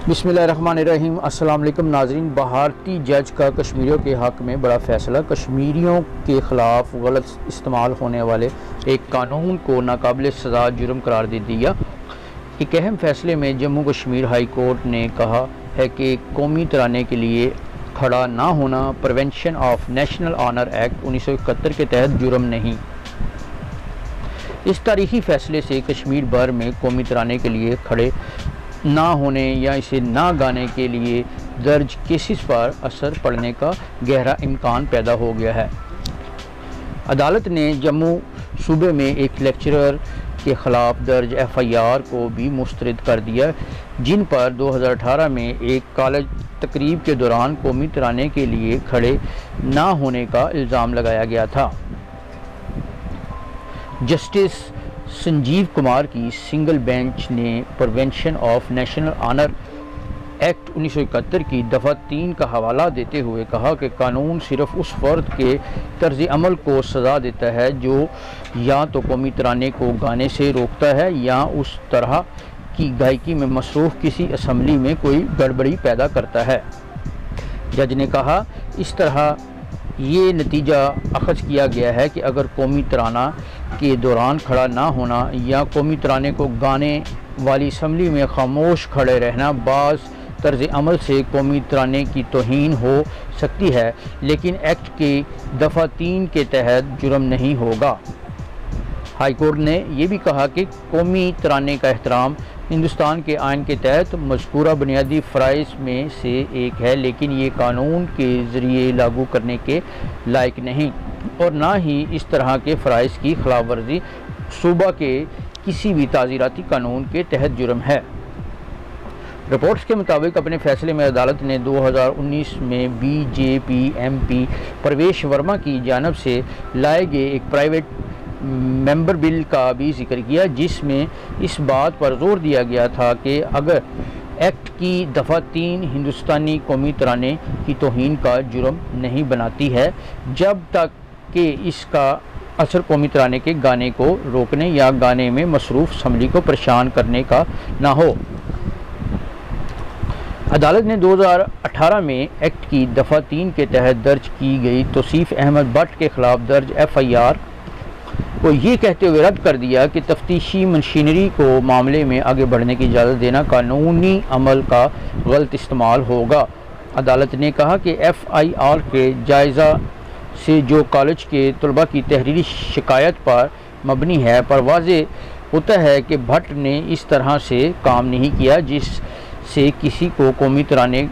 बिस्मिल्लाहिर्रहमानिर्रहीम। अस्सलाम वालेकुम नाज़रीन। भारतीय जज का कश्मीरियों के हक़ में बड़ा फ़ैसला। कश्मीरियों के ख़िलाफ़ गलत इस्तेमाल होने वाले एक कानून को नाकाबिल सज़ा जुर्म करार दे दिया। एक अहम फ़ैसले में जम्मू कश्मीर हाई कोर्ट ने कहा है कि कौमी तराने के लिए खड़ा ना होना prevention of national honour act 1971 के तहत जुर्म नहीं। इस तारीखी फ़ैसले से कश्मीर भर में कौमी तराने के लिए खड़े ना होने या इसे ना गाने के लिए दर्ज केसेस पर असर पड़ने का गहरा इम्कान पैदा हो गया है। अदालत ने जम्मू सूबे में एक लेक्चरर के ख़िलाफ़ दर्ज FIR को भी मुस्तरद कर दिया, जिन पर 2018 में एक कॉलेज तकरीब के दौरान कौमी तराने के लिए खड़े ना होने का इल्ज़ाम लगाया गया था। जस्टिस संजीव कुमार की सिंगल बेंच ने prevention of national honour act 1971 की दफ़ा 3 का हवाला देते हुए कहा कि कानून सिर्फ उस फ़र्द के तर्ज अमल को सज़ा देता है जो या तो कौमी तराने को गाने से रोकता है या उस तरह की गायकी में मसरूफ़ किसी असम्बली में कोई गड़बड़ी पैदा करता है। जज ने कहा, इस तरह ये नतीजा अखज़ किया गया है कि अगर कौमी तराना के दौरान खड़ा ना होना या कौमी तराने को गाने वाली असम्बली में खामोश खड़े रहना बाज़ तर्ज अमल से कौमी तराने की तौहीन हो सकती है, लेकिन एक्ट की दफ़ा 3 के तहत जुर्म नहीं होगा। हाई कोर्ट ने यह भी कहा कि कौमी तराने का एहतराम हिंदुस्तान के आइन के तहत मज़कूरा बुनियादी फ़राइज़ में से एक है, लेकिन ये कानून के ज़रिए लागू करने के लायक नहीं और ना ही इस तरह के फ़राइज़ की खिलाफ वर्जी सूबा के किसी भी ताज़ीराती कानून के तहत जुर्म है। रिपोर्ट्स के मुताबिक अपने फ़ैसले में अदालत ने 2019 में BJP MP प्रवेश वर्मा की जानिब से लाए गए एक प्राइवेट मेंबर बिल का भी जिक्र किया, जिसमें इस बात पर जोर दिया गया था कि अगर एक्ट की दफ़ा 3 हिंदुस्तानी कौमी तराने की तौहीन का जुर्म नहीं बनाती है जब तक कि इसका असर कौमी तराने के गाने को रोकने या गाने में मसरूफ़ असम्बली को परेशान करने का ना हो। अदालत ने 2018 में एक्ट की दफ़ा 3 के तहत दर्ज की गई तौसीफ़ अहमद भट्ट के ख़िलाफ़ दर्ज FIR को ये कहते हुए रद्द कर दिया कि तफ्तीशी मशीनरी को मामले में आगे बढ़ने की इजाज़त देना कानूनी अमल का गलत इस्तेमाल होगा। अदालत ने कहा कि FIR के जायज़ा से जो कॉलेज के तलबा की तहरीरी शिकायत पर मबनी है पर वाज़े होता है कि भट्ट ने इस तरह से काम नहीं किया जिससे किसी को कौमी तराने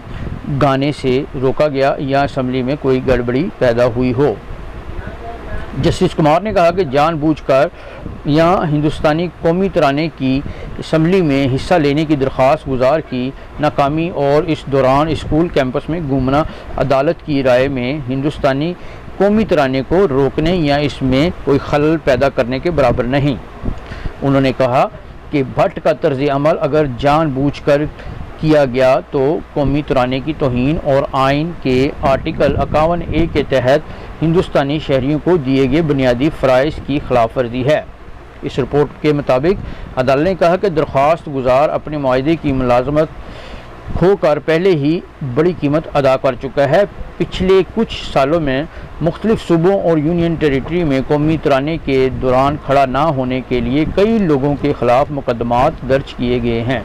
गाने से रोका गया या असम्बली में कोई गड़बड़ी पैदा हुई हो। जस्टिस कुमार ने कहा कि जानबूझकर या हिंदुस्तानी कौमी तराने की असम्बली में हिस्सा लेने की दरख्वास्त गुजार की नाकामी और इस दौरान स्कूल कैंपस में घूमना अदालत की राय में हिंदुस्तानी कौमी तराने को रोकने या इसमें कोई खलल पैदा करने के बराबर नहीं। उन्होंने कहा कि भट्ट का तर्ज अमल अगर जानबूझकर किया गया तो कौमी तराने की तौहीन और आइन के आर्टिकल 51A के तहत हिंदुस्तानी शहरियों को दिए गए बुनियादी फ़राइज़ की खिलाफ वर्जी है। इस रिपोर्ट के मुताबिक अदालत ने कहा कि दरख्वास्त गुजार अपने मुआहदे की मुलाजमत खोकर पहले ही बड़ी कीमत अदा कर चुका है। पिछले कुछ सालों में मुख्तलिफ सूबों और यूनियन टेरिटरी में कौमी तराने के दौरान खड़ा ना होने के लिए कई लोगों के ख़िलाफ़ मुकदमात दर्ज किए गए हैं।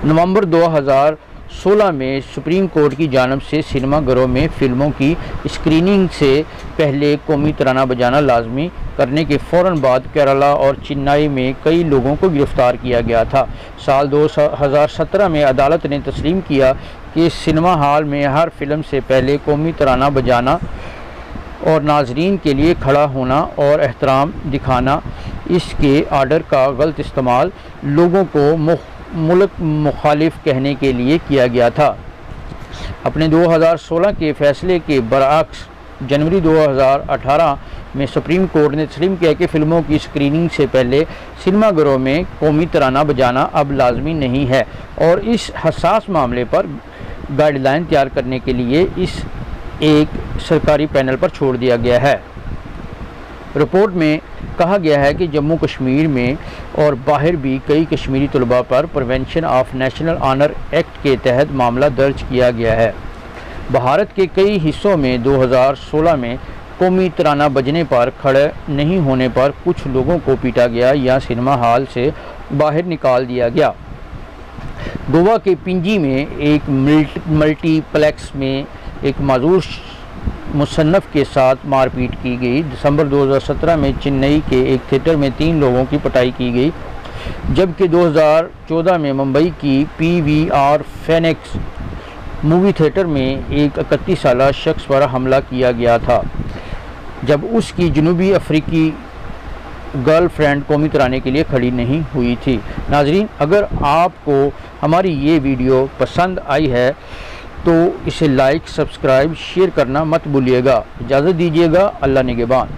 नवंबर 2016 में सुप्रीम कोर्ट की जानिब से सिनेमाघरों में फ़िल्मों की स्क्रीनिंग से पहले कौमी तराना बजाना लाजमी करने के फ़ौरन बाद केरला और चेन्नई में कई लोगों को गिरफ़्तार किया गया था। साल 2017 में अदालत ने तस्लीम किया कि सिनेमा हॉल में हर फिल्म से पहले कौमी तराना बजाना और नाजरीन के लिए खड़ा होना और एहतराम दिखाना, इसके आर्डर का गलत इस्तेमाल लोगों को मुल्क मुखालिफ कहने के लिए किया गया था। अपने 2016 के फैसले के बरअक्स जनवरी 2018 में सुप्रीम कोर्ट ने तस्लीम किया कि फ़िल्मों की स्क्रीनिंग से पहले सिनेमाघरों में कौमी तराना बजाना अब लाजमी नहीं है और इस हसास मामले पर गाइडलाइन तैयार करने के लिए इस एक सरकारी पैनल पर छोड़ दिया गया है। रिपोर्ट में कहा गया है कि जम्मू कश्मीर में और बाहर भी कई कश्मीरी तलबा पर prevention of national honour act के तहत मामला दर्ज किया गया है। भारत के कई हिस्सों में 2016 में कौमी तराना बजने पर खड़े नहीं होने पर कुछ लोगों को पीटा गया या सिनेमा हॉल से बाहर निकाल दिया गया। गोवा के पिंजी में एक मल्टीप्लेक्स में एक माजूर मुसन्नफ़ के साथ मारपीट की गई। दिसंबर 2017 में चेन्नई के एक थिएटर में 3 लोगों की पिटाई की गई, जबकि 2014 में मुंबई की PVR फीनिक्स मूवी थिएटर में एक 31 साला शख्स पर हमला किया गया था, जब उसकी जनूबी अफ्रीकी गर्लफ्रेंड कौमी तराने के लिए खड़ी नहीं हुई थी। नाजरीन, अगर आपको हमारी ये वीडियो पसंद आई है तो इसे लाइक, सब्सक्राइब, शेयर करना मत भूलिएगा। इजाज़त दीजिएगा। अल्लाह निगहबान।